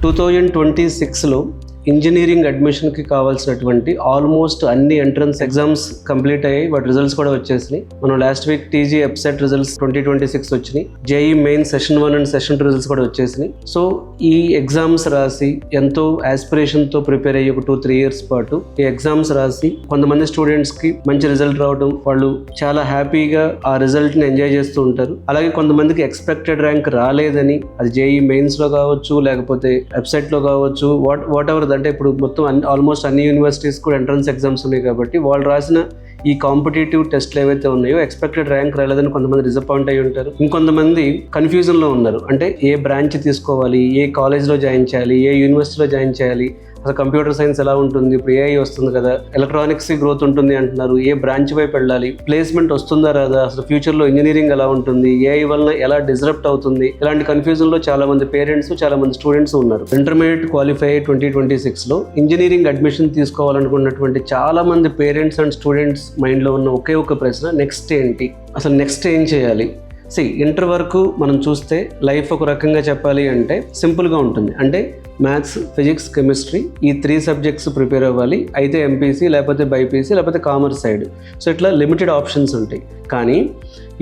2026లో engineering అడ్మిషన్కి కావాల్సినటువంటి almost అన్ని entrance exams complete అయ్యాయి. వాటి రిజల్ట్స్ కూడా వచ్చేసినాయి. మనం లాస్ట్ వీక్ టీజీ ఎబ్సెట్ రిజల్ట్స్ 2026 వచ్చినాయి. JEE main session 1 and session 2 results కూడా వచ్చేసినాయి. సో ఈ ఎగ్జామ్స్ రాసి ఎంతో ఆస్పిరేషన్తో ప్రిపేర్ అయ్యి ఒక 2-3 ఇయర్స్ పాటు ఈ ఎగ్జామ్స్ రాసి కొంతమంది స్టూడెంట్స్కి మంచి రిజల్ట్ రావడం, వాళ్ళు చాలా హ్యాపీగా ఆ రిజల్ట్ని ఎంజాయ్ చేస్తూ ఉంటారు. అలాగే కొంతమందికి ఎక్స్పెక్టెడ్ ర్యాంక్ రాలేదని, అది జేఈ మెయిన్స్లో కావచ్చు, లేకపోతే ఎబ్సెట్లో కావచ్చు, వాట్ ఎవర్. అంటే ఇప్పుడు మొత్తం ఆల్మోస్ట్ అన్ని యూనివర్సిటీస్ కూడా ఎంట్రన్స్ ఎగ్జామ్స్ ఉన్నాయి కాబట్టి వాళ్ళు రాసిన ఈ కాంపిటేటివ్ టెస్ట్లు ఏవైతే ఉన్నాయో ఎక్స్పెక్టెడ్ ర్యాంక్ రాలేదని కొంతమంది డిసప్పాయింట్ అయ్యి ఉంటారు. ఇంకొంతమంది కన్ఫ్యూజన్లో ఉన్నారు. అంటే ఏ బ్రాంచ్ తీసుకోవాలి, ఏ కాలేజ్లో జాయిన్ చేయాలి, ఏ యూనివర్సిటీలో జాయిన్ చేయాలి, అసలు కంప్యూటర్ సైన్స్ ఎలా ఉంటుంది, ఇప్పుడు ఏఐ వస్తుంది కదా, ఎలక్ట్రానిక్స్ గ్రోత్ ఉంటుంది అంటున్నారు, ఏ బ్రాంచ్ వైపు వెళ్ళాలి, ప్లేస్మెంట్ వస్తుందా రాదా, అసలు ఫ్యూచర్లో ఇంజనీరింగ్ ఎలా ఉంటుంది, ఏఐ వలన ఎలా డిస్రప్ట్ అవుతుంది, ఇలాంటి కన్ఫ్యూజన్లో చాలా మంది పేరెంట్స్, చాలా మంది స్టూడెంట్స్ ఉన్నారు. ఇంటర్మీడియట్ క్వాలిఫై 2026లో ఇంజనీరింగ్ అడ్మిషన్ తీసుకోవాలనుకున్నటువంటి చాలా మంది పేరెంట్స్ అండ్ స్టూడెంట్స్ మైండ్లో ఉన్న ఒకే ఒక ప్రశ్న, నెక్స్ట్ ఏంటి, అసలు నెక్స్ట్ ఏం చేయాలి. ఇంటర్ వరకు మనం చూస్తే లైఫ్ ఒక రకంగా చెప్పాలి అంటే సింపుల్గా ఉంటుంది. అంటే మ్యాథ్స్, ఫిజిక్స్, కెమిస్ట్రీ ఈ 3 సబ్జెక్ట్స్ ప్రిపేర్ అవ్వాలి. అయితే ఎంపీసీ, లేకపోతే బైపీసీ, లేకపోతే కామర్స్ సైడ్. సో ఇట్లా లిమిటెడ్ ఆప్షన్స్ ఉంటాయి. కానీ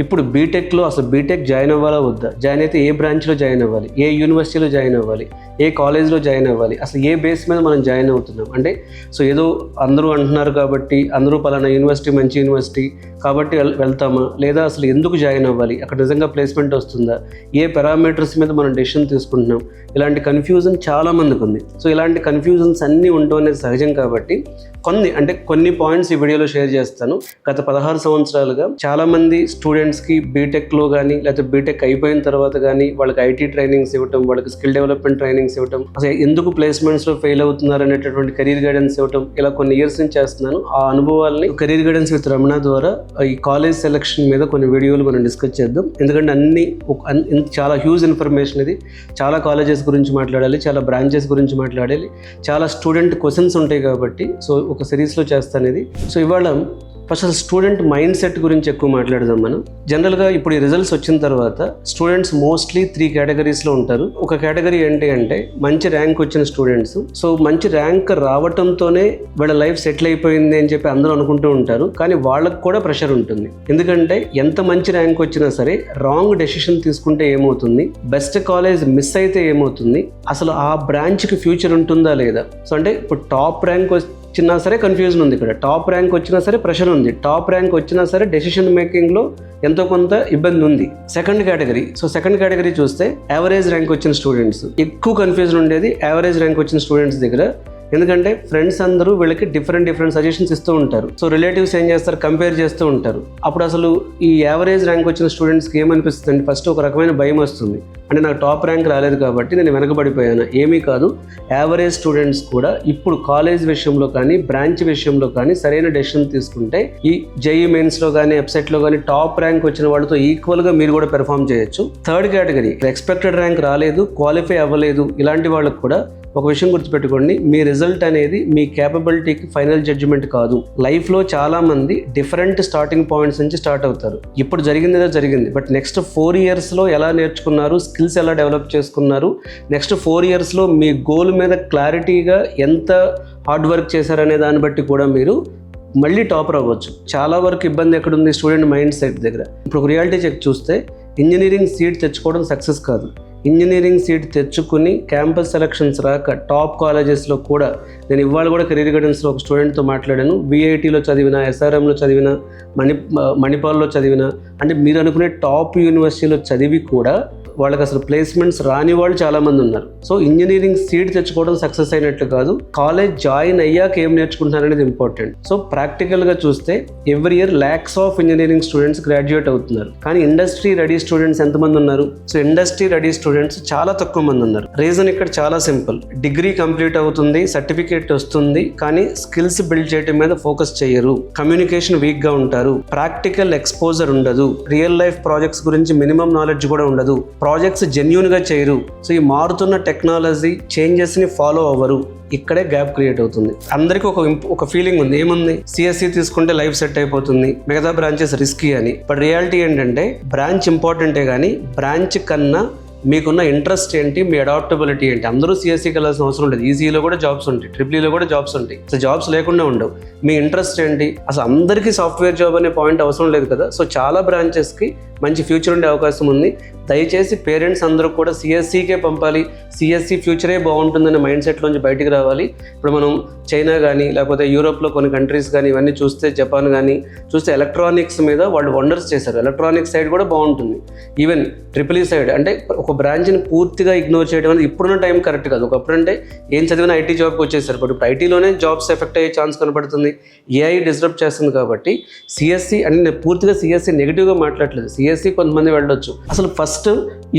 ఇప్పుడు బీటెక్లో అసలు బీటెక్ జాయిన్ అవ్వాలా వద్దా, జాయిన్ అయితే ఏ బ్రాంచ్లో జాయిన్ అవ్వాలి, ఏ యూనివర్సిటీలో జాయిన్ అవ్వాలి, ఏ కాలేజ్లో జాయిన్ అవ్వాలి, అసలు ఏ బేస్ మీద మనం జాయిన్ అవుతున్నాం. అంటే సో ఏదో అందరూ అంటున్నారు కాబట్టి, అందరూ పలానా యూనివర్సిటీ మంచి యూనివర్సిటీ కాబట్టి వెళ్తామా, లేదా అసలు ఎందుకు జాయిన్ అవ్వాలి, అక్కడ నిజంగా ప్లేస్మెంట్ వస్తుందా, ఏ పారామీటర్స్ మీద మనం డెసిషన్ తీసుకుంటున్నాం, ఇలాంటి కన్ఫ్యూజన్ చాలా మందికి ఉంది. సో ఇలాంటి కన్ఫ్యూజన్స్ అన్నీ ఉండడం అనేది సహజం కాబట్టి కొన్ని పాయింట్స్ ఈ వీడియోలో షేర్ చేస్తాను. గత 16 సంవత్సరాలుగా చాలామంది స్టూడెంట్స్కి బీటెక్లో కానీ, లేకపోతే బీటెక్ అయిపోయిన తర్వాత కానీ వాళ్ళకి ఐటీ ట్రైనింగ్స్ ఇవ్వటం, వాళ్ళకి స్కిల్ డెవలప్మెంట్ ట్రైనింగ్స్ ఇవ్వటం, అసలు ఎందుకు ప్లేస్మెంట్స్లో ఫెయిల్ అవుతున్నారు అనేటటువంటి కెరీర్ గైడెన్స్ ఇవ్వటం, ఇలా కొన్ని ఇయర్స్ నుంచి చేస్తున్నాను. ఆ అనుభవాల్ని కెరీర్ గైడెన్స్ విత్ రమణ ద్వారా ఈ కాలేజ్ సెలక్షన్ మీద కొన్ని వీడియోలు మనం డిస్కస్ చేద్దాం. ఎందుకంటే చాలా హ్యూజ్ ఇన్ఫర్మేషన్ ఇది. చాలా కాలేజెస్ గురించి మాట్లాడాలి, చాలా బ్రాంచెస్ గురించి మాట్లాడాలి, చాలా స్టూడెంట్ క్వశ్చన్స్ ఉంటాయి కాబట్టి సో ఒక సిరీస్లో చేస్తాను ఇది. సో ఇవాళ ఫస్ట్ అసలు స్టూడెంట్ మైండ్ సెట్ గురించి ఎక్కువ మాట్లాడదాం మనం. జనరల్గా ఇప్పుడు ఈ రిజల్ట్స్ వచ్చిన తర్వాత స్టూడెంట్స్ మోస్ట్లీ 3 కేటగిరీస్లో ఉంటారు. ఒక కేటగిరీ ఏంటి అంటే మంచి ర్యాంక్ వచ్చిన స్టూడెంట్స్. సో మంచి ర్యాంక్ రావటంతోనే వీళ్ళ లైఫ్ సెటిల్ అయిపోయింది అని చెప్పి అందరూ అనుకుంటూ ఉంటారు. కానీ వాళ్ళకు కూడా ప్రెషర్ ఉంటుంది. ఎందుకంటే ఎంత మంచి ర్యాంక్ వచ్చినా సరే రాంగ్ డెసిషన్ తీసుకుంటే ఏమవుతుంది, బెస్ట్ కాలేజ్ మిస్ అయితే ఏమవుతుంది, అసలు ఆ బ్రాంచ్కి ఫ్యూచర్ ఉంటుందా లేదా. సో అంటే ఇప్పుడు టాప్ ర్యాంక్ వచ్చినా సరే కన్ఫ్యూజన్ ఉంది, ఇక్కడ టాప్ ర్యాంక్ వచ్చినా సరే ప్రెషర్ ఉంది, టాప్ ర్యాంక్ వచ్చినా సరే డెసిషన్ మేకింగ్లో ఎంతో కొంత ఇబ్బంది ఉంది. సెకండ్ కేటగిరీ చూస్తే యావరేజ్ ర్యాంక్ వచ్చిన స్టూడెంట్స్. ఎక్కువ కన్ఫ్యూజన్ ఉండేది యావరేజ్ ర్యాంక్ వచ్చిన స్టూడెంట్స్ దగ్గర. ఎందుకంటే ఫ్రెండ్స్ అందరూ వీళ్ళకి డిఫరెంట్ సజెషన్స్ ఇస్తూ ఉంటారు. సో రిలేటివ్స్ ఏం చేస్తారు, కంపేర్ చేస్తూ ఉంటారు. అప్పుడు అసలు ఈ యావరేజ్ ర్యాంక్ వచ్చిన స్టూడెంట్స్కి ఏమనిపిస్తుంది అంటే ఫస్ట్ ఒక రకమైన భయం వస్తుంది. అంటే నాకు టాప్ ర్యాంక్ రాలేదు కాబట్టి నేను వెనకబడిపోయాను. ఏమీ కాదు, యావరేజ్ స్టూడెంట్స్ కూడా ఇప్పుడు కాలేజ్ విషయంలో కానీ, బ్రాంచ్ విషయంలో కానీ సరైన డెసిషన్ తీసుకుంటే ఈ జేఈ మెయిన్స్లో కానీ, ఎబ్సెట్లో కానీ టాప్ ర్యాంక్ వచ్చిన వాళ్ళతో ఈక్వల్గా మీరు కూడా పెర్ఫామ్ చేయొచ్చు. థర్డ్ కేటగిరీ ఎక్స్పెక్టెడ్ ర్యాంక్ రాలేదు, క్వాలిఫై అవ్వలేదు, ఇలాంటి వాళ్ళకు కూడా ఒక విషయం గుర్తుపెట్టుకోండి, మీ రిజల్ట్ అనేది మీ క్యాపబిలిటీకి ఫైనల్ జడ్జిమెంట్ కాదు. లైఫ్లో చాలా మంది డిఫరెంట్ స్టార్టింగ్ పాయింట్స్ నుంచి స్టార్ట్ అవుతారు. ఇప్పుడు జరిగింది జరిగింది, బట్ నెక్స్ట్ 4 ఇయర్స్లో ఎలా నేర్చుకున్నారు, స్కిల్స్ ఎలా డెవలప్ చేసుకున్నారు, నెక్స్ట్ 4 ఇయర్స్లో మీ గోల్ మీద క్లారిటీగా ఎంత హార్డ్ వర్క్ చేశారనే దాన్ని బట్టి కూడా మీరు మళ్ళీ టాపర్ అవ్వచ్చు. చాలా వరకు ఇబ్బంది ఎక్కడుంది, స్టూడెంట్ మైండ్ సెట్ దగ్గర. ఇప్పుడు ఒక రియాలిటీ చెక్ చూస్తే ఇంజనీరింగ్ సీట్ తెచ్చుకోవడం సక్సెస్ కాదు. ఇంజనీరింగ్ సీట్ తెచ్చుకుని క్యాంపస్ సెలక్షన్స్ రాక టాప్ కాలేజెస్లో కూడా, నేను ఇవాళ కూడా కెరీర్ గైడెన్స్లో ఒక స్టూడెంట్తో మాట్లాడాను. విఐటీలో చదివిన, ఎస్ఆర్ఎంలో చదివిన, మణిపాల్లో చదివిన, అంటే మీరు అనుకునే టాప్ యూనివర్సిటీలో చదివి కూడా వాళ్ళకి అసలు ప్లేస్మెంట్స్ రాని వాళ్ళు చాలామంది ఉన్నారు. సో ఇంజనీరింగ్ సీట్ తెచ్చుకోవడం సక్సెస్ అయినట్లు కాదు, కాలేజ్ జాయిన్ అయ్యాక ఏం నేర్చుకుంటున్నారు అనేది ఇంపార్టెంట్. సో ప్రాక్టికల్గా చూస్తే every year lakhs of engineering students graduate అవుతున్నారు. కానీ ఇండస్ట్రీ రెడీ స్టూడెంట్స్ ఎంతమంది ఉన్నారు? సో ఇండస్ట్రీ రెడీ స్టూడెంట్స్ చాలా తక్కువ మంది ఉన్నారు. రీజన్ ఇక్కడ చాలా సింపుల్. డిగ్రీ కంప్లీట్ అవుతుంది, సర్టిఫికేట్ వస్తుంది, కానీ స్కిల్స్ బిల్డ్ చేయడం మీద ఫోకస్ చేయరు, కమ్యూనికేషన్ వీక్గా ఉంటారు, ప్రాక్టికల్ ఎక్స్పోజర్ ఉండదు, రియల్ లైఫ్ ప్రాజెక్ట్స్ గురించి మినిమం నాలెడ్జ్ కూడా ఉండదు, ప్రాజెక్ట్స్ జెన్యూన్గా చేయరు. సో ఈ మారుతున్న టెక్నాలజీ చేంజెస్ని ఫాలో అవ్వరు. ఇక్కడే గ్యాప్ క్రియేట్ అవుతుంది. అందరికీ ఒక ఫీలింగ్ ఉంది, ఏముంది, సిఎస్సి తీసుకుంటే లైఫ్ సెట్ అయిపోతుంది, మిగతా బ్రాంచెస్ రిస్కీ అని. బట్ రియాలిటీ ఏంటంటే బ్రాంచ్ ఇంపార్టెంటే కానీ బ్రాంచ్ కన్నా మీకున్న ఇంట్రెస్ట్ ఏంటి, మీ అడాప్టబిలిటీ ఏంటి. అందరూ సిఎస్సికి వెళ్ళాల్సిన అవసరం లేదు, ఈసీలో కూడా జాబ్స్ ఉంటాయి, ట్రిపుల్ఈలో కూడా జాబ్స్ ఉంటాయి. సో జాబ్స్ లేకుండా ఉండవు. మీ ఇంట్రెస్ట్ ఏంటి, అసలు అందరికీ సాఫ్ట్వేర్ జాబ్ అనే పాయింట్ అవసరం లేదు కదా. సో చాలా బ్రాంచెస్కి మంచి ఫ్యూచర్ ఉండే అవకాశం ఉంది. దయచేసి పేరెంట్స్ అందరూ కూడా సిఎస్సికే పంపాలి, సిఎస్సి ఫ్యూచరే బాగుంటుందనే మైండ్ సెట్లోంచి బయటికి రావాలి. ఇప్పుడు మనం చైనా కానీ లేకపోతే యూరోప్లో కొన్ని కంట్రీస్ కానీ ఇవన్నీ చూస్తే, జపాన్ కానీ చూస్తే ఎలక్ట్రానిక్స్ మీద వాళ్ళు వండర్స్ చేశారు. ఎలక్ట్రానిక్స్ సైడ్ కూడా బాగుంటుంది. ఈవెన్ ట్రిపుల్ ఈ సైడ్ అంటే ఒక బ్రాంచ్ని పూర్తిగా ఇగ్నోర్ చేయడం అనేది ఇప్పుడున్న టైం కరెక్ట్ కాదు. ఒకప్పుడు అంటే ఏం చదివినా ఐటీ జాబ్కి వచ్చేసారు, బట్ ఇప్పుడు ఐటీలోనే జాబ్స్ ఎఫెక్ట్ అయ్యే ఛాన్స్ కనపడుతుంది. ఏఐ డిస్టర్బ్ చేస్తుంది కాబట్టి సిఎస్సి అంటే నేను పూర్తిగా సిఎస్సి నెగిటివ్గా మాట్లాడలేదు. సిఎస్సి కొంతమంది వెళ్ళొచ్చు. అసలు ఫస్ట్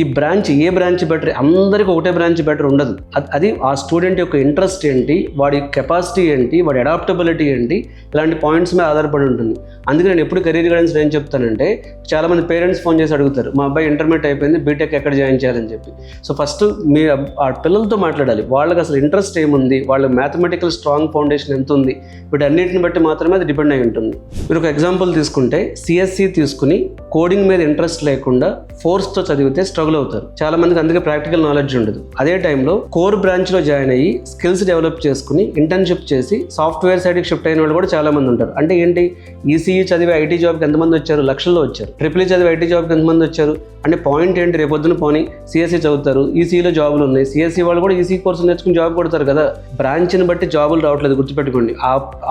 ఈ బ్రాంచ్ ఏ బ్రాంచ్ బెటర్, అందరికీ ఒకటే బ్రాంచ్ బెటర్ ఉండదు. అది ఆ స్టూడెంట్ యొక్క ఇంట్రెస్ట్ ఏంటి, వాడి కెపాసిటీ ఏంటి, వాడి అడాప్టబిలిటీ ఏంటి, ఇలాంటి పాయింట్స్ మీద ఆధారపడి ఉంటుంది. అందుకే నేను ఎప్పుడు కెరీర్ గైడెన్స్ ఏం చెప్తానంటే, చాలామంది పేరెంట్స్ ఫోన్ చేసి అడుగుతారు, మా అబ్బాయి ఇంటర్మీడియట్ అయిపోయింది, బీటెక్ ఎక్కడ జాయిన్ చేయాలని చెప్పి. సో ఫస్ట్ మీ ఆ పిల్లలతో మాట్లాడాలి. వాళ్ళకి అసలు ఇంట్రెస్ట్ ఏముంది, వాళ్ళ మ్యాథమెటికల్ స్ట్రాంగ్ ఫౌండేషన్ ఎంత ఉంది, వీటన్నిటిని బట్టి మాత్రమే అది డిపెండ్ అయి ఉంటుంది. మీరు ఒక ఎగ్జాంపుల్ తీసుకుంటే, సిఎస్సి తీసుకుని కోడింగ్ మీద ఇంట్రెస్ట్ లేకుండా ఫోర్స్తో చదివితే స్ట్రగుల్ అవుతారు. చాలా మందికి అందుకే ప్రాక్టికల్ నాలెడ్జ్ ఉండదు. అదే టైంలో కోర్ బ్రాంచ్లో జాయిన్ అయ్యి స్కిల్స్ డెవలప్ చేసుకుని ఇంటర్న్షిప్ చేసి సాఫ్ట్వేర్ సైడ్కి షిఫ్ట్ అయిన వాళ్ళు కూడా చాలా మంది ఉంటారు. అంటే ఏంటి, ఈసీఈ చదివి ఐటీ జాబ్కి ఎంతమంది వచ్చారు, లక్షల్లో వచ్చారు. ట్రిపుల్ ఈ చదివి ఐటీ జాబ్కి ఎంతమంది వచ్చారు అంటే పాయింట్ ఏంటి, రేపొద్దున పోనీ సిఎస్సి చదువుతారు, ఈసీఈలో జాబులు ఉన్నాయి, సిఎస్సి వాళ్ళు కూడా ఈసీ కోర్సు నేర్చుకుని జాబ్ కొడతారు కదా. బ్రాంచ్ని బట్టి జాబులు రావట్లేదు, గుర్తుపెట్టుకోండి.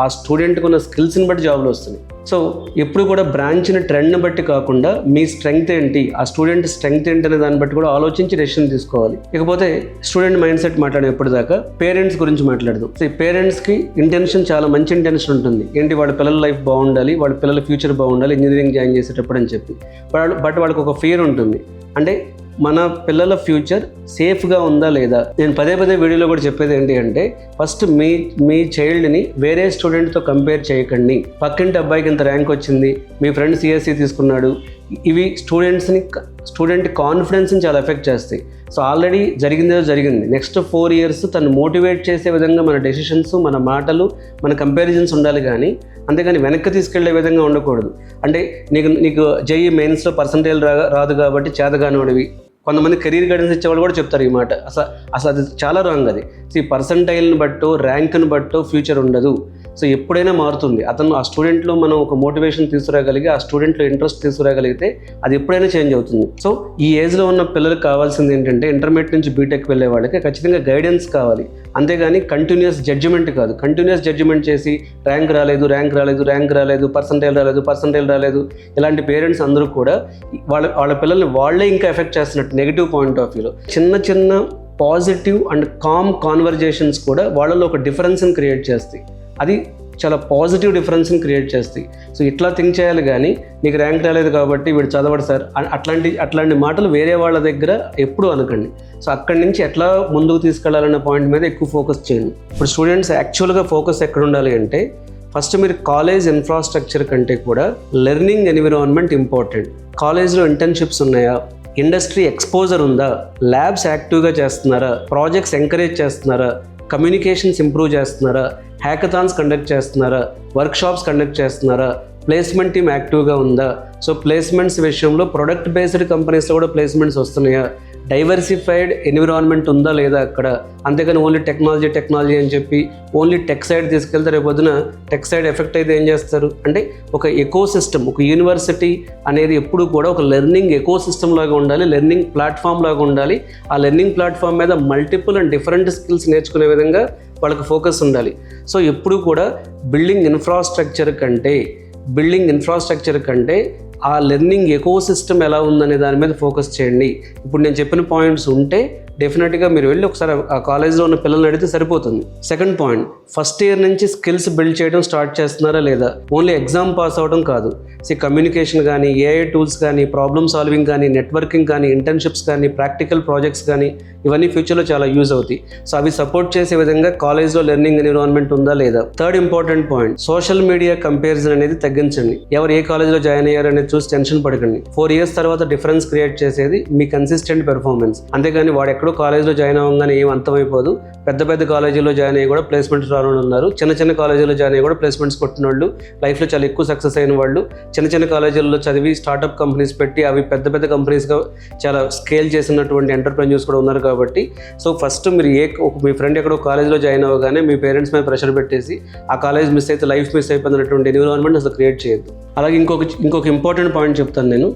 ఆ స్టూడెంట్కి ఉన్న స్కిల్స్ని బట్టి జాబులు వస్తున్నాయి. సో ఎప్పుడు కూడా బ్రాంచ్ని ట్రెండ్ని బట్టి కాకుండా మీ స్ట్రెంగ్త్ ఏంటి, ఆ స్టూడెంట్ స్ట్రెంగ్త్ ఏంటి అనే దాన్ని బట్టి కూడా ఆలోచించి డెసిషన్ తీసుకోవాలి. ఇకపోతే స్టూడెంట్ మైండ్ సెట్ మాట్లాడే ఎప్పటిదాకా పేరెంట్స్ గురించి మాట్లాడదాం. సో ఈ పేరెంట్స్కి ఇంటెన్షన్ చాలా మంచి ఇంటెన్షన్ ఉంటుంది. ఏంటి, వాళ్ళ పిల్లల లైఫ్ బాగుండాలి, వాళ్ళ పిల్లల ఫ్యూచర్ బాగుండాలి ఇంజనీరింగ్ జాయిన్ చేసేటప్పుడు అని చెప్పి. బట్ వాళ్ళకి ఒక ఫియర్ ఉంటుంది. అంటే మన పిల్లల ఫ్యూచర్ సేఫ్గా ఉందా లేదా. నేను పదే వీడియోలో కూడా చెప్పేది ఏంటి అంటే, ఫస్ట్ మీ చైల్డ్ని వేరే స్టూడెంట్తో కంపేర్ చేయకండి. పక్కింటి అబ్బాయికి ఇంత ర్యాంక్ వచ్చింది, మీ ఫ్రెండ్ సిఎస్సి తీసుకున్నాడు, ఇవి స్టూడెంట్ కాన్ఫిడెన్స్ని చాలా ఎఫెక్ట్ చేస్తాయి. సో ఆల్రెడీ జరిగింది. నెక్స్ట్ 4 years తను మోటివేట్ చేసే విధంగా మన డెసిషన్స్, మన మాటలు, మన కంపారిజన్స్ ఉండాలి. కానీ అంతేగాని వెనక్కి తీసుకెళ్లే విధంగా ఉండకూడదు. అంటే నీకు జేఈ మెయిన్స్లో పర్సంటేజ్ రాదు కాబట్టి చేతగానోడివి. కొంతమంది కెరీర్ గైడెన్స్ ఇచ్చేవాళ్ళు కూడా చెప్తారు ఈ మాట. అసలు అది చాలా రాంగ్. అది పర్సంటైల్ని బట్టో ర్యాంక్ని బట్టో ఫ్యూచర్ ఉండదు. సో ఎప్పుడైనా మారుతుంది. ఆ స్టూడెంట్లో మనం ఒక మోటివేషన్ తీసుకురాగలిగి, ఆ స్టూడెంట్లో ఇంట్రెస్ట్ తీసుకురాగలిగితే అది ఎప్పుడైనా చేంజ్ అవుతుంది. సో ఈ ఏజ్లో ఉన్న పిల్లలకు కావాల్సింది ఏంటంటే, ఇంటర్మీడియట్ నుంచి బీటెక్ వెళ్ళే వాళ్ళకి ఖచ్చితంగా గైడెన్స్ కావాలి. అంతేగాని కంటిన్యూస్ జడ్జిమెంట్ కాదు. కంటిన్యూస్ జడ్జిమెంట్ చేసి ర్యాంక్ రాలేదు, పర్సంటైల్ రాలేదు ఇలాంటి పేరెంట్స్ అందరూ కూడా వాళ్ళ పిల్లల్ని వాళ్ళే ఇంకా ఎఫెక్ట్ చేస్తున్నట్టు నెగిటివ్ పాయింట్ ఆఫ్ వ్యూలో. చిన్న పాజిటివ్ అండ్ కామ్ కాన్వర్జేషన్స్ కూడా వాళ్ళలో ఒక డిఫరెన్స్ని క్రియేట్ చేస్తాయి. అది చాలా పాజిటివ్ డిఫరెన్స్ని క్రియేట్ చేస్తాయి. సో ఇట్లా థింక్ చేయాలి. కానీ నీకు ర్యాంక్ రాలేదు కాబట్టి వీడు చదవడు సార్, అట్లాంటి మాటలు వేరే వాళ్ళ దగ్గర ఎప్పుడూ అనకండి. సో అక్కడి నుంచి ఎట్లా ముందుకు తీసుకెళ్లాలన్న పాయింట్ మీద ఎక్కువ ఫోకస్ చేయండి. ఇప్పుడు స్టూడెంట్స్ యాక్చువల్గా ఫోకస్ ఎక్కడ ఉండాలి అంటే, ఫస్ట్ మీరు కాలేజ్ ఇన్ఫ్రాస్ట్రక్చర్ కంటే కూడా లెర్నింగ్ ఎన్విరాన్మెంట్ ఇంపార్టెంట్. కాలేజ్లో ఇంటర్న్షిప్స్ ఉన్నాయా, ఇండస్ట్రీ ఎక్స్పోజర్ ఉందా, ల్యాబ్స్ యాక్టివ్గా చేస్తున్నారా, ప్రాజెక్ట్స్ ఎంకరేజ్ చేస్తున్నారా, కమ్యూనికేషన్స్ ఇంప్రూవ్ చేస్తున్నారా, హ్యాకథాన్స్ కండక్ట్ చేస్తున్నారా, వర్క్షాప్స్ కండక్ట్ చేస్తున్నారా, ప్లేస్మెంట్ టీమ్ యాక్టివ్గా ఉందా. సో ప్లేస్మెంట్స్ విషయంలో ప్రొడక్ట్ బేస్డ్ కంపెనీస్లో కూడా ప్లేస్మెంట్స్ వస్తున్నాయా, డైవర్సిఫైడ్ ఎన్విరాన్మెంట్ ఉందా లేదా అక్కడ. అంతేకాని ఓన్లీ టెక్నాలజీ అని చెప్పి ఓన్లీ టెక్ సైడ్ తీసుకెళ్తే రేపొద్దున టెక్ సైడ్ ఎఫెక్ట్ అయితే ఏం చేస్తారు అంటే, ఒక ఎకోసిస్టమ్, ఒక యూనివర్సిటీ అనేది ఎప్పుడు కూడా ఒక లెర్నింగ్ ఎకోసిస్టమ్ లాగా ఉండాలి, లెర్నింగ్ ప్లాట్ఫామ్ లాగా ఉండాలి. ఆ లెర్నింగ్ ప్లాట్ఫామ్ మీద మల్టిపుల్ అండ్ డిఫరెంట్ స్కిల్స్ నేర్చుకునే విధంగా వాళ్ళకి ఫోకస్ ఉండాలి. సో ఎప్పుడు కూడా బిల్డింగ్ ఇన్ఫ్రాస్ట్రక్చర్ కంటే ఆ లెర్నింగ్ ఎకోసిస్టమ్ ఎలా ఉందనే దాని మీద ఫోకస్ చేయండి. ఇప్పుడు నేను చెప్పిన పాయింట్స్ ఉంటే డెఫినెట్గా మీరు వెళ్ళి ఒకసారి ఆ కాలేజ్లో ఉన్న పిల్లల్ని అడిగితే సరిపోతుంది. సెకండ్ పాయింట్, ఫస్ట్ ఇయర్ నుంచి స్కిల్స్ బిల్డ్ చేయడం స్టార్ట్ చేస్తున్నారా లేదా. ఓన్లీ ఎగ్జామ్ పాస్ అవడం కాదు. కమ్యూనికేషన్ కానీ, ఏఐ టూల్స్ కానీ, ప్రాబ్లమ్ సాల్వింగ్ కానీ, నెట్వర్కింగ్ కానీ, ఇంటర్న్షిప్స్ కానీ, ప్రాక్టికల్ ప్రాజెక్ట్స్ కానీ, ఇవన్నీ ఫ్యూచర్లో చాలా యూజ్ అవుతాయి. సో అవి సపోర్ట్ చేసే విధంగా కాలేజ్లో లెర్నింగ్ ఎన్విరాన్మెంట్ ఉందా లేదా. Third important point, social media comparison అనేది తగ్గించండి. ఎవరు ఏ కాలేజ్లో జాయిన్ అయ్యారనేది చూసి టెన్షన్ పడకండి. 4 years తర్వాత డిఫరెన్స్ క్రియేట్ చేసేది మీ కన్సిస్టెంట్ పెర్ఫార్మెన్స్. అంతేగాని వాడు ఎక్కడో కాలేజ్లో జాయిన్ అవ్వగానే ఏం అంతమైపోదు. పెద్ద పెద్ద కాలేజీలో జాయిన్ అయ్యి కూడా ప్లేస్మెంట్స్ రాని వాళ్ళు ఉన్నారు. చిన్న చిన్న కాలేజీలో జాయిన్ అయ్యి కూడా ప్లేస్మెంట్స్ కొట్టిన వాళ్ళు, లైఫ్లో చాలా ఎక్కువ సక్సెస్ అయిన వాళ్ళు, చిన్న చిన్న కాలేజీల్లో చదివి స్టార్టప్ కంపెనీస్ పెట్టి అవి పెద్ద పెద్ద కంపెనీస్గా చాలా స్కేల్ చేసినటువంటి ఎంటర్ప్రెన్యూర్స్ కూడా ఉన్నారు. కాబట్టి సో ఫస్ట్ మీరు మీ ఫ్రెండ్ ఎక్కడో కాలేజ్లో జాయిన్ అవ్వగానే మీ పేరెంట్స్ మీద ప్రెషర్ పెట్టేసి ఆ కాలేజ్ మిస్ అయితే లైఫ్ మిస్ అయిపోయినటువంటి ఎన్విరాన్మెంట్ అసలు క్రియేట్ చేయొద్దు. అలాగే ఇంకొక ఇంపార్టెంట్ పాయింట్ చెప్తాను నేను.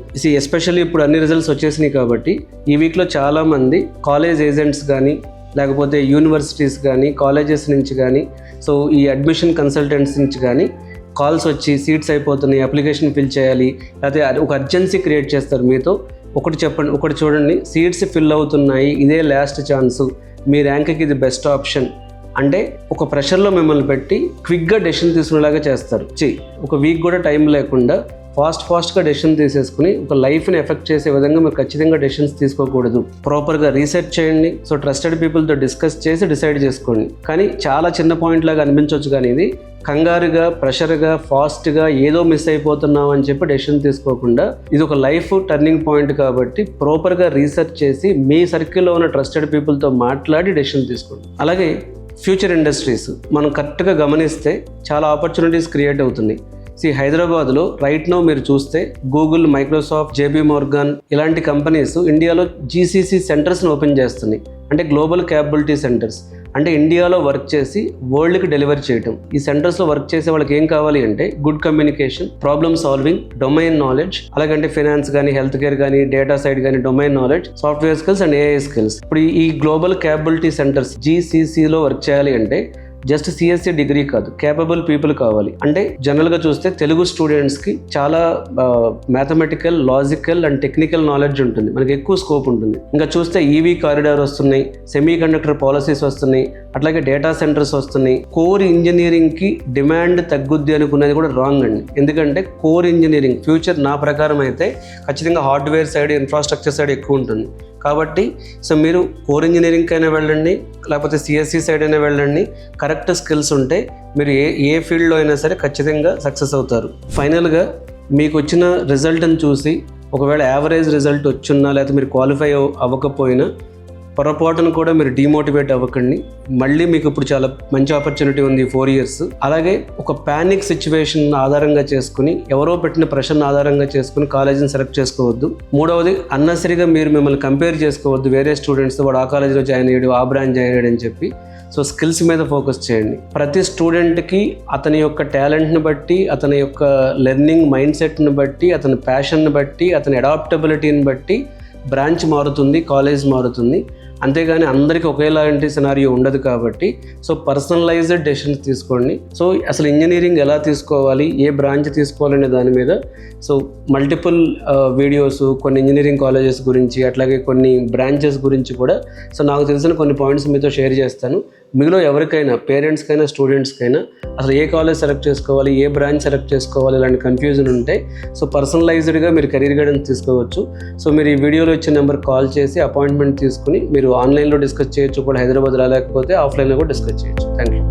ఎస్పెషల్లీ ఇప్పుడు అన్ని రిజల్ట్స్ వచ్చేసినాయి కాబట్టి ఈ వీక్లో చాలామంది కాలేజ్ ఏజెంట్స్ కానీ లేకపోతే యూనివర్సిటీస్ కానీ కాలేజెస్ నుంచి కానీ సో ఈ అడ్మిషన్ కన్సల్టెంట్స్ నుంచి కానీ కాల్స్ వచ్చి సీట్స్ అయిపోతున్నాయి, అప్లికేషన్ ఫిల్ చేయాలి, లేకపోతే ఒక అర్జెన్సీ క్రియేట్ చేస్తారు మీతో. ఒకటి చూడండి, సీట్స్ ఫిల్ అవుతున్నాయి, ఇదే లాస్ట్ ఛాన్సు, మీ ర్యాంక్కి ఇది బెస్ట్ ఆప్షన్ అంటే ఒక ప్రెషర్లో మిమ్మల్ని పెట్టి క్విక్గా డెసిషన్ తీసుకునేలాగా చేస్తారు. ఒక వీక్ కూడా టైం లేకుండా ఫాస్ట్గా డెసిషన్ తీసేసుకుని ఒక లైఫ్ని ఎఫెక్ట్ చేసే విధంగా మీరు ఖచ్చితంగా డెసిషన్స్ తీసుకోకూడదు. ప్రాపర్గా రీసెర్చ్ చేయండి. సో ట్రస్టెడ్ పీపుల్తో డిస్కస్ చేసి డిసైడ్ చేసుకోండి. కానీ చాలా చిన్న పాయింట్ లాగా అనిపించవచ్చు, కానీ ఇది కంగారుగా, ప్రెషర్గా, ఫాస్ట్గా ఏదో మిస్ అయిపోతున్నాం అని చెప్పి డెసిషన్ తీసుకోకుండా ఇది ఒక లైఫ్ టర్నింగ్ పాయింట్ కాబట్టి ప్రాపర్గా రీసెర్చ్ చేసి మీ సర్కిల్లో ఉన్న ట్రస్టెడ్ పీపుల్తో మాట్లాడి డెసిషన్ తీసుకోండి. అలాగే ఫ్యూచర్ ఇండస్ట్రీస్ మనం కరెక్ట్గా గమనిస్తే చాలా ఆపర్చునిటీస్ క్రియేట్ అవుతున్నాయి. హైదరాబాద్లో రైట్ నౌ మీరు చూస్తే గూగుల్, మైక్రోసాఫ్ట్, జేబీ మోర్గాన్ ఇలాంటి కంపెనీస్ ఇండియాలో జీసీసీ సెంటర్స్ని ఓపెన్ చేస్తున్నాయి. అంటే గ్లోబల్ క్యాపబిలిటీ సెంటర్స్, అంటే ఇండియాలో వర్క్ చేసి వరల్డ్కి డెలివర్ చేయటం. ఈ సెంటర్స్లో వర్క్ చేసే వాళ్ళకి ఏం కావాలి అంటే good communication, problem solving, domain knowledge, అలాగంటే ఫైనాన్స్ కానీ, హెల్త్ కేర్ కానీ, డేటా సైడ్ కానీ domain knowledge, software skills and AI skills. ఇప్పుడు ఈ గ్లోబల్ క్యాపబిలిటీ సెంటర్స్ జీసీసీలో వర్క్ చేయాలి అంటే జస్ట్ సిఎస్సి డిగ్రీ కాదు, కేపబుల్ పీపుల్ కావాలి. అంటే జనరల్గా చూస్తే తెలుగు స్టూడెంట్స్కి చాలా mathematical, logical and technical knowledge ఉంటుంది, మనకి ఎక్కువ స్కోప్ ఉంటుంది. ఇంకా చూస్తే ఈవీ కారిడార్ వస్తున్నాయి, సెమీ కండక్టర్ పాలసీస్ వస్తున్నాయి, అట్లాగే డేటా సెంటర్స్ వస్తున్నాయి. కోర్ ఇంజనీరింగ్కి డిమాండ్ తగ్గుద్ది అనుకునేది కూడా రాంగ్ అండి. ఎందుకంటే కోర్ ఇంజనీరింగ్ ఫ్యూచర్ నా ప్రకారం అయితే ఖచ్చితంగా హార్డ్వేర్ సైడ్, ఇన్ఫ్రాస్ట్రక్చర్ సైడ్ ఎక్కువ ఉంటుంది. కాబట్టి సో మీరు కోర్ ఇంజనీరింగ్కి అయినా వెళ్ళండి, లేకపోతే సిఎస్సి సైడ్ అయినా వెళ్ళండి. కరెక్ట్ స్కిల్స్ ఉంటే మీరు ఏ ఫీల్డ్లో అయినా సరే ఖచ్చితంగా సక్సెస్ అవుతారు. ఫైనల్గా మీకు వచ్చిన రిజల్ట్ని చూసి ఒకవేళ యావరేజ్ రిజల్ట్ వచ్చున్నా లేకపోతే మీరు క్వాలిఫై అవ్వకపోయినా పొరపాటును కూడా మీరు డిమోటివేట్ అవ్వకండి. మళ్ళీ మీకు ఇప్పుడు చాలా మంచి ఆపర్చునిటీ ఉంది 4 years. అలాగే ఒక ప్యానిక్ సిచ్యువేషన్ ఆధారంగా చేసుకుని, ఎవరో పెట్టిన ప్రెషర్ని ఆధారంగా చేసుకుని కాలేజీని సెలెక్ట్ చేసుకోవద్దు. మూడవది, అన్నెసరీగా మీరు మిమ్మల్ని కంపేర్ చేసుకోవద్దు వేరే స్టూడెంట్స్తో. వాడు ఆ కాలేజీలో జాయిన్ అయ్యాడు, ఆ బ్రాంచ్ జాయిన్ అయ్యాడు అని చెప్పి. సో స్కిల్స్ మీద ఫోకస్ చేయండి. ప్రతి స్టూడెంట్కి అతని యొక్క టాలెంట్ని బట్టి, అతని యొక్క లెర్నింగ్ మైండ్ సెట్ని బట్టి, అతని ప్యాషన్ని బట్టి, అతని అడాప్టబిలిటీని బట్టి బ్రాంచ్ మారుతుంది, కాలేజ్ మారుతుంది. అంతేగాని అందరికీ ఒకేలాంటి సినారియో ఉండదు. కాబట్టి సో పర్సనలైజ్డ్ డెసిషన్స్ తీసుకోండి. సో అసలు ఇంజనీరింగ్ ఎలా తీసుకోవాలి, ఏ బ్రాంచ్ తీసుకోవాలనే దాని మీద సో మల్టిపుల్ వీడియోస్, కొన్ని ఇంజనీరింగ్ కాలేజెస్ గురించి, అట్లాగే కొన్ని బ్రాంచెస్ గురించి కూడా సో నాకు తెలిసిన కొన్ని పాయింట్స్ మీతో షేర్ చేస్తాను. మీలో ఎవరికైనా, పేరెంట్స్కైనా, స్టూడెంట్స్కైనా అసలు ఏ కాలేజ్ సెలెక్ట్ చేసుకోవాలి, ఏ బ్రాంచ్ సెలెక్ట్ చేసుకోవాలి ఇలాంటి కన్ఫ్యూజన్ ఉంటే సో పర్సనలైజ్డ్గా మీరు కెరీర్ గైడెన్స్ తీసుకోవచ్చు. సో మీరు ఈ వీడియోలో ఇచ్చిన నెంబర్ కాల్ చేసి అపాయింట్మెంట్ తీసుకుని మీరు ఆన్లైన్లో డిస్కస్ చేయొచ్చు. కూడా హైదరాబాద్ రాలేకపోతే ఆఫ్లైన్లో కూడా డిస్కస్ చేయొచ్చు. Thank you.